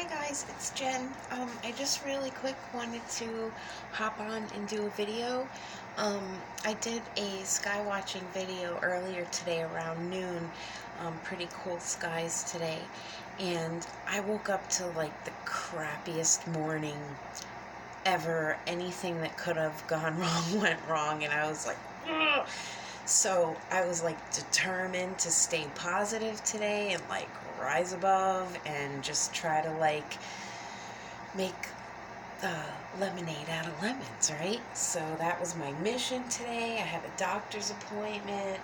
guys, it's Jen. I just really quick wanted to hop on and do a video. I did a sky watching video earlier today around noon. Pretty cool skies today. And I woke up to like the crappiest morning ever. Anything that could have gone wrong went wrong, and I was like, ugh. So I was like determined to stay positive today and like rise above and just try to like make lemonade out of lemons, right? So that was my mission today. I had a doctor's appointment,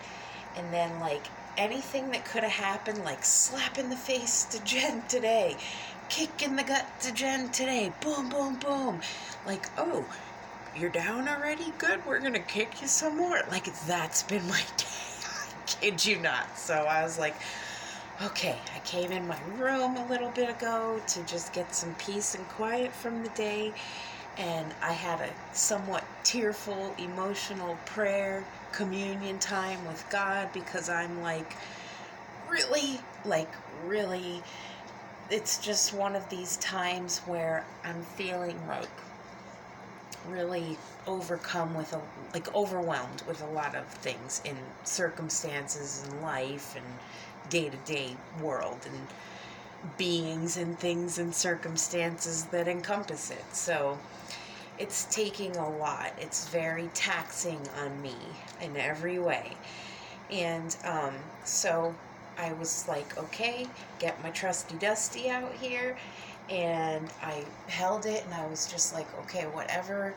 and then like anything that could have happened, like slap in the face to Jen today, kick in the gut to Jen today, boom, boom, boom. Like, oh, you're down already? Good, we're gonna kick you some more. Like, that's been my day. I kid you not. So I was like, okay, I came in my room a little bit ago to just get some peace and quiet from the day, and I had a somewhat tearful, emotional prayer, communion time with God, because I'm like, really, it's just one of these times where I'm feeling like really overwhelmed with a lot of things in circumstances in life and day-to-day world and beings and things and circumstances that encompass it. So it's taking a lot. It's very taxing on me in every way. And so I was like, okay, get my trusty dusty out here. And I held it, and I was just like, okay, whatever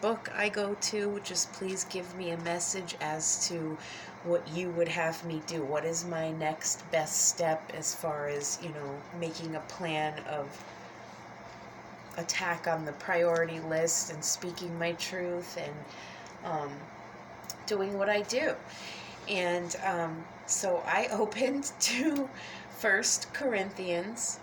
book I go to, just please give me a message as to what you would have me do. What is my next best step as far as, making a plan of attack on the priority list and speaking my truth and doing what I do. And so I opened to 1 Corinthians,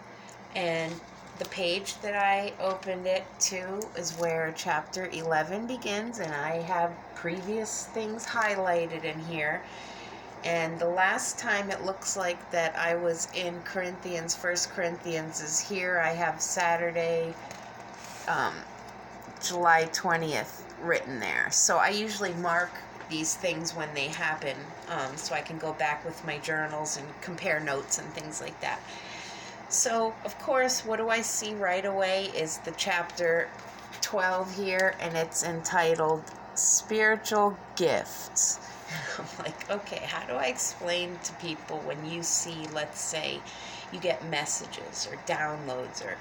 and the page that I opened it to is where chapter 11 begins, and I have previous things highlighted in here. And the last time it looks like that I was in Corinthians, 1 Corinthians is here. I have Saturday, July 20th written there. So I usually mark these things when they happen, so I can go back with my journals and compare notes and things like that. So, of course, what do I see right away is the chapter 12 here, and it's entitled Spiritual Gifts. I'm like, okay, how do I explain to people when you see, let's say, you get messages or downloads or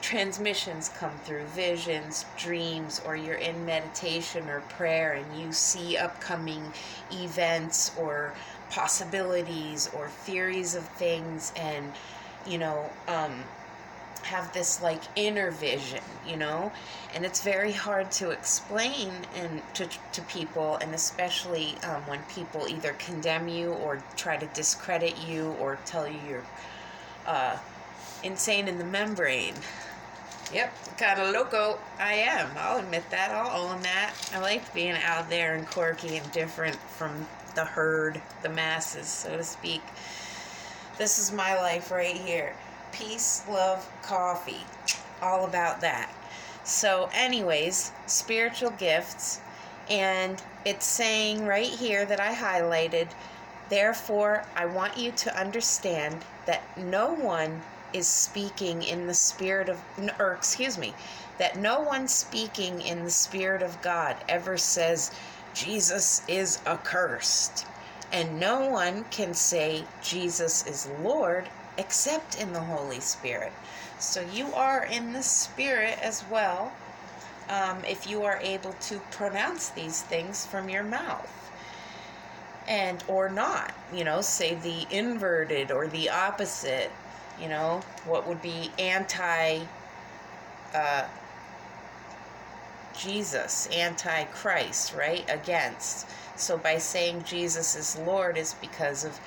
transmissions come through, visions, dreams, or you're in meditation or prayer and you see upcoming events or possibilities or theories of things, and have this like inner vision, and it's very hard to explain and to people, and especially when people either condemn you or try to discredit you or tell you you're insane in the membrane. Yep, kind of loco. I am. I'll admit that. I'll own that. I like being out there and quirky and different from the herd, the masses, so to speak. This is my life right here. Peace, love, coffee. All about that. So anyways, spiritual gifts. And it's saying right here that I highlighted, therefore, I want you to understand that no one is speaking in the spirit of, that no one speaking in the spirit of God ever says, Jesus is accursed. And no one can say Jesus is Lord except in the Holy Spirit. So you are in the Spirit as well, if you are able to pronounce these things from your mouth. And or not, say the inverted or the opposite, what would be Jesus, anti-Christ, right? Against. So by saying Jesus is Lord is because of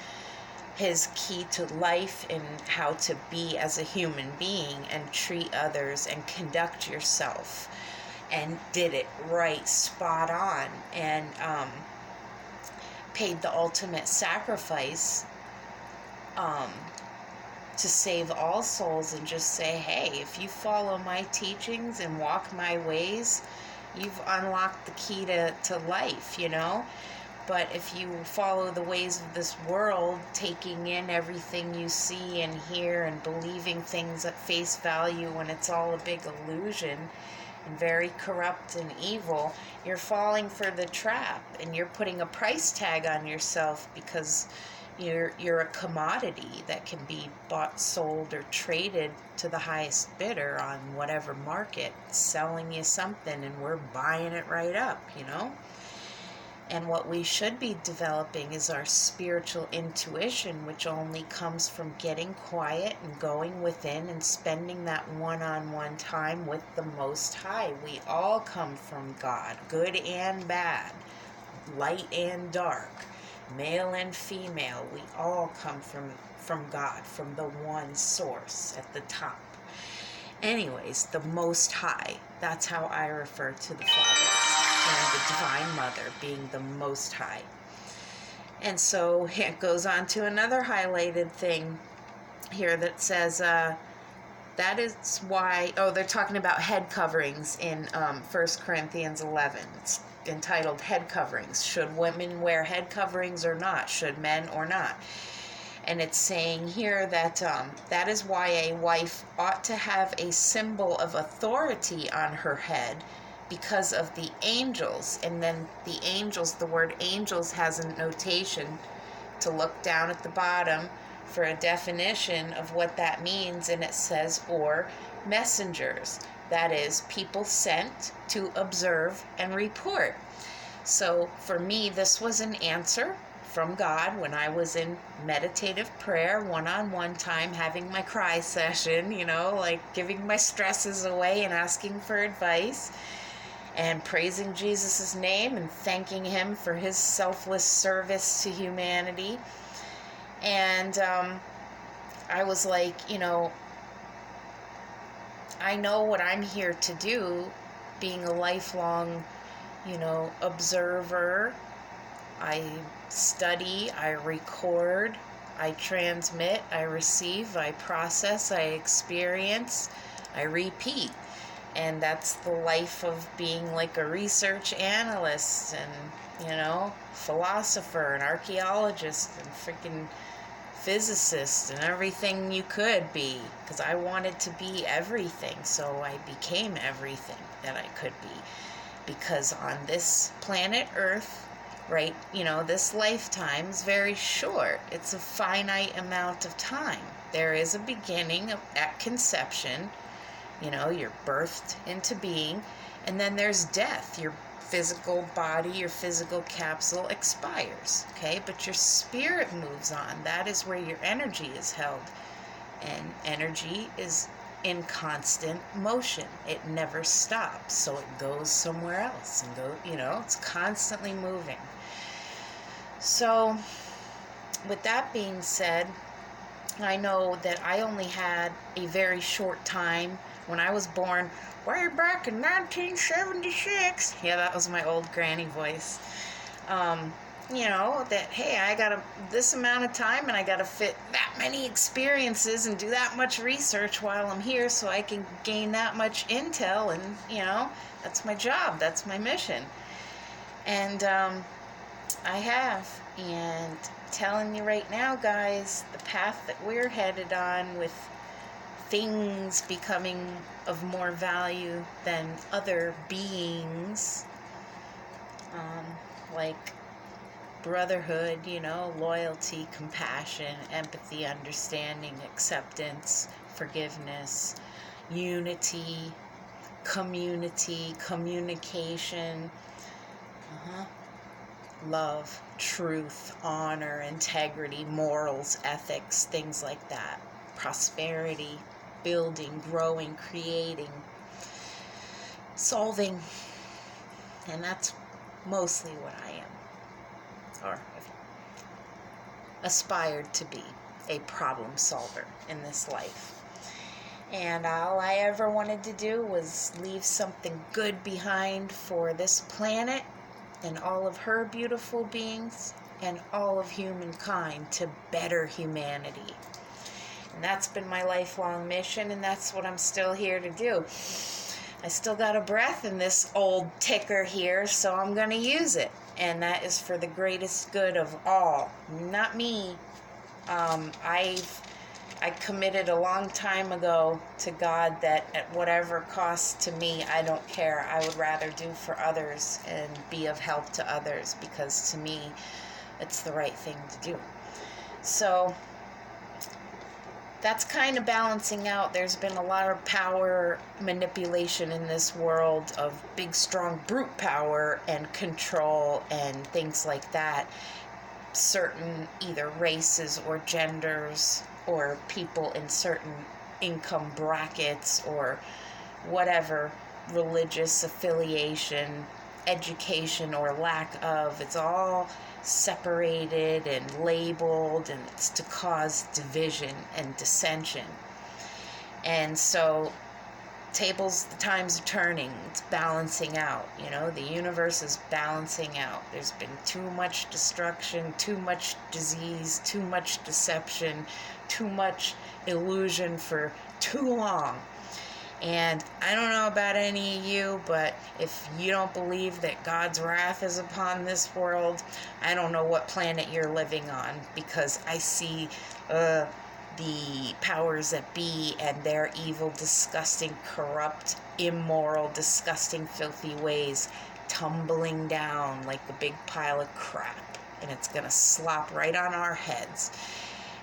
his key to life and how to be as a human being and treat others and conduct yourself, and did it right, spot on, and paid the ultimate sacrifice to save all souls and just say, hey, if you follow my teachings and walk my ways, you've unlocked the key to life, you know? But if you follow the ways of this world, taking in everything you see and hear and believing things at face value when it's all a big illusion and very corrupt and evil, you're falling for the trap, and you're putting a price tag on yourself because you're a commodity that can be bought, sold, or traded to the highest bidder on whatever market, selling you something, and we're buying it right up, you know? And what we should be developing is our spiritual intuition, which only comes from getting quiet and going within and spending that one-on-one time with the Most High. We all come from God, good and bad, light and dark, male and female. We all come from God, from the one source at the top. Anyways, the Most High, that's how I refer to the Father and the Divine Mother being the Most High. And so it goes on to another highlighted thing here that says, that is why, they're talking about head coverings in 1 Corinthians 11. It's entitled Head Coverings. Should women wear head coverings or not? Should men or not? And it's saying here that that is why a wife ought to have a symbol of authority on her head, because of the angels. And then the angels, the word angels has a notation to look down at the bottom for a definition of what that means, and it says, or messengers. That is, people sent to observe and report. So for me, this was an answer from God when I was in meditative prayer, one-on-one time, having my cry session, you know, like giving my stresses away and asking for advice, and praising Jesus' name and thanking him for his selfless service to humanity. And I was like, you know, I know what I'm here to do, being a lifelong, you know, observer. I study, I record, I transmit, I receive, I process, I experience, I repeat. And that's the life of being like a research analyst and, you know, philosopher and archaeologist and freaking physicist and everything you could be. Because I wanted to be everything, so I became everything that I could be. Because on this planet Earth, right, you know, this lifetime is very short. It's a finite amount of time. There is a beginning at conception. You know, you're birthed into being, and then there's death. Your physical body, your physical capsule expires, okay? But your spirit moves on. That is where your energy is held. And energy is in constant motion. It never stops, so it goes somewhere else and you know, it's constantly moving. So, with that being said, I know that I only had a very short time. When I was born, way back in 1976, yeah, that was my old granny voice, you know, that, hey, I got this amount of time and I got to fit that many experiences and do that much research while I'm here so I can gain that much intel, and, you know, that's my job, that's my mission. And I have, and telling you right now, guys, the path that we're headed on with things becoming of more value than other beings, like brotherhood, you know, loyalty, compassion, empathy, understanding, acceptance, forgiveness, unity, community, communication, love, truth, honor, integrity, morals, ethics, things like that, prosperity, building, growing, creating, solving, and that's mostly what I am, or aspired to be, a problem solver in this life. And all I ever wanted to do was leave something good behind for this planet and all of her beautiful beings and all of humankind, to better humanity. And that's been my lifelong mission, and that's what I'm still here to do. I still got a breath in this old ticker here, so I'm going to use it. And that is for the greatest good of all, not me. I committed a long time ago to God that at whatever cost to me, I don't care. I would rather do for others and be of help to others, because to me, it's the right thing to do. So that's kind of balancing out. There's been a lot of power manipulation in this world of big, strong, brute power and control and things like that. Certain either races or genders or people in certain income brackets or whatever, religious affiliation, education or lack of, it's all separated and labeled, and it's to cause division and dissension. And so the times are turning, it's balancing out, the universe is balancing out. There's been too much destruction, too much disease, too much deception, too much illusion for too long. And I don't know about any of you, but if you don't believe that God's wrath is upon this world, I don't know what planet you're living on, because I see the powers that be and their evil, disgusting, corrupt, immoral, disgusting, filthy ways tumbling down like a big pile of crap, and it's gonna slop right on our heads.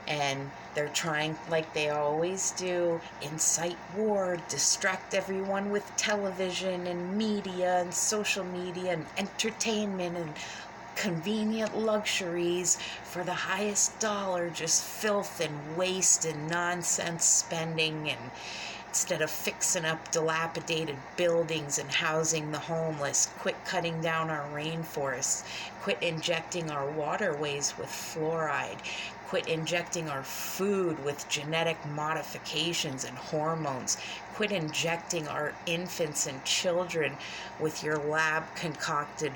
And they're trying, like they always do, incite war, distract everyone with television and media and social media and entertainment and convenient luxuries for the highest dollar, just filth and waste and nonsense spending. And instead of fixing up dilapidated buildings and housing the homeless, quit cutting down our rainforests, quit injecting our waterways with fluoride, quit injecting our food with genetic modifications and hormones, quit injecting our infants and children with your lab-concocted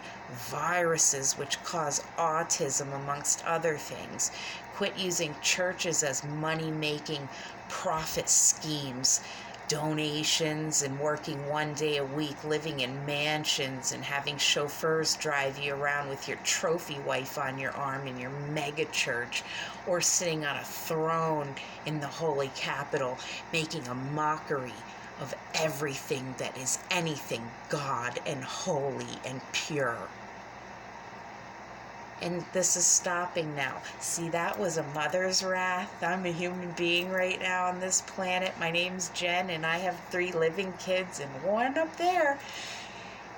viruses which cause autism, amongst other things. Quit using churches as money-making profit schemes, donations, and working one day a week, living in mansions and having chauffeurs drive you around with your trophy wife on your arm in your mega church, or sitting on a throne in the holy capital, making a mockery of everything that is anything God and holy and pure. And this is stopping now. See, that was a mother's wrath. I'm a human being right now on this planet. My name's Jen, and I have 3 living kids and 1 up there.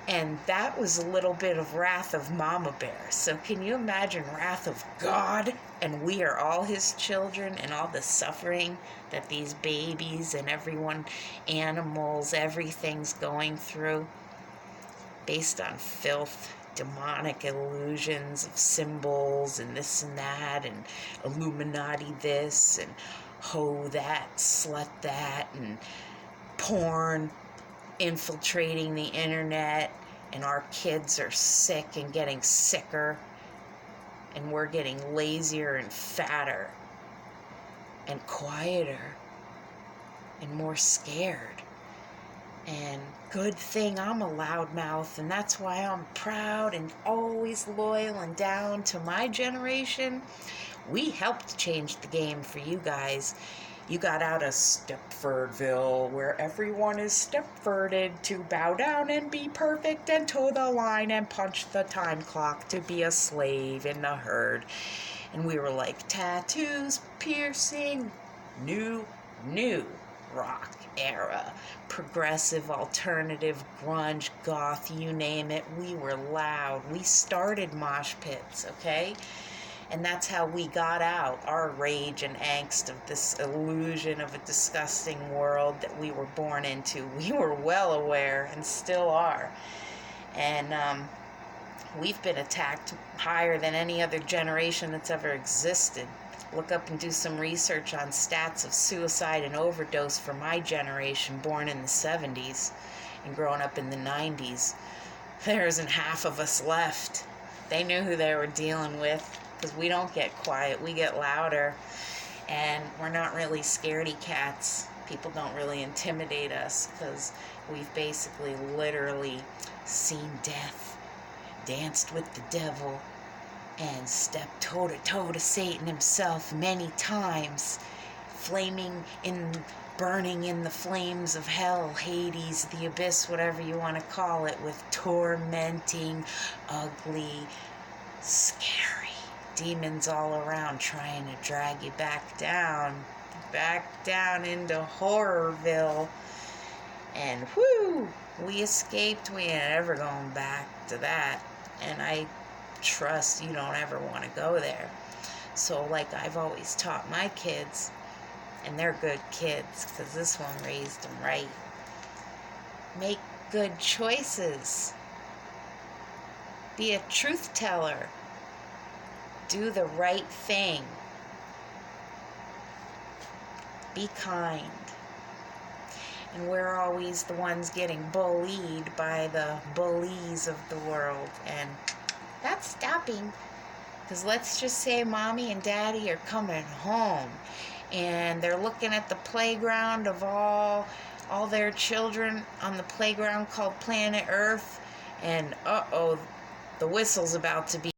And that was a little bit of wrath of Mama Bear. So can you imagine wrath of God? And we are all his children, and all the suffering that these babies and everyone, animals, everything's going through based on filth, demonic illusions of symbols and this and that, and Illuminati this and ho that, slut that, and porn infiltrating the internet, and our kids are sick and getting sicker, and we're getting lazier and fatter and quieter and more scared. And good thing I'm a loudmouth, and that's why I'm proud and always loyal and down to my generation. We helped change the game for you guys. You got out of Stepfordville, where everyone is Stepforded to bow down and be perfect and toe the line and punch the time clock to be a slave in the herd. And we were like, tattoos, piercing, new rock era, progressive, alternative, grunge, goth, you name it. We were loud. We started mosh pits, okay? And that's how we got out our rage and angst of this illusion of a disgusting world that we were born into. We were well aware and still are. And we've been attacked higher than any other generation that's ever existed. Look up and do some research on stats of suicide and overdose for my generation, born in the 70s and growing up in the 90s. There isn't half of us left. They knew who they were dealing with, because we don't get quiet, we get louder. And we're not really scaredy cats. People don't really intimidate us because we've basically literally seen death, danced with the devil, and stepped toe-to-toe to Satan himself many times, burning in the flames of hell, Hades, the abyss, whatever you want to call it, with tormenting, ugly, scary demons all around trying to drag you back down into Horrorville. And whoo, we escaped. We ain't ever going back to that. And I trust you don't ever want to go there. So like I've always taught my kids, and they're good kids because this one raised them right. Make good choices. Be a truth teller. Do the right thing. Be kind. And we're always the ones getting bullied by the bullies of the world. And that's stopping. Because let's just say mommy and daddy are coming home and they're looking at the playground of all their children on the playground called Planet Earth, and the whistle's about to be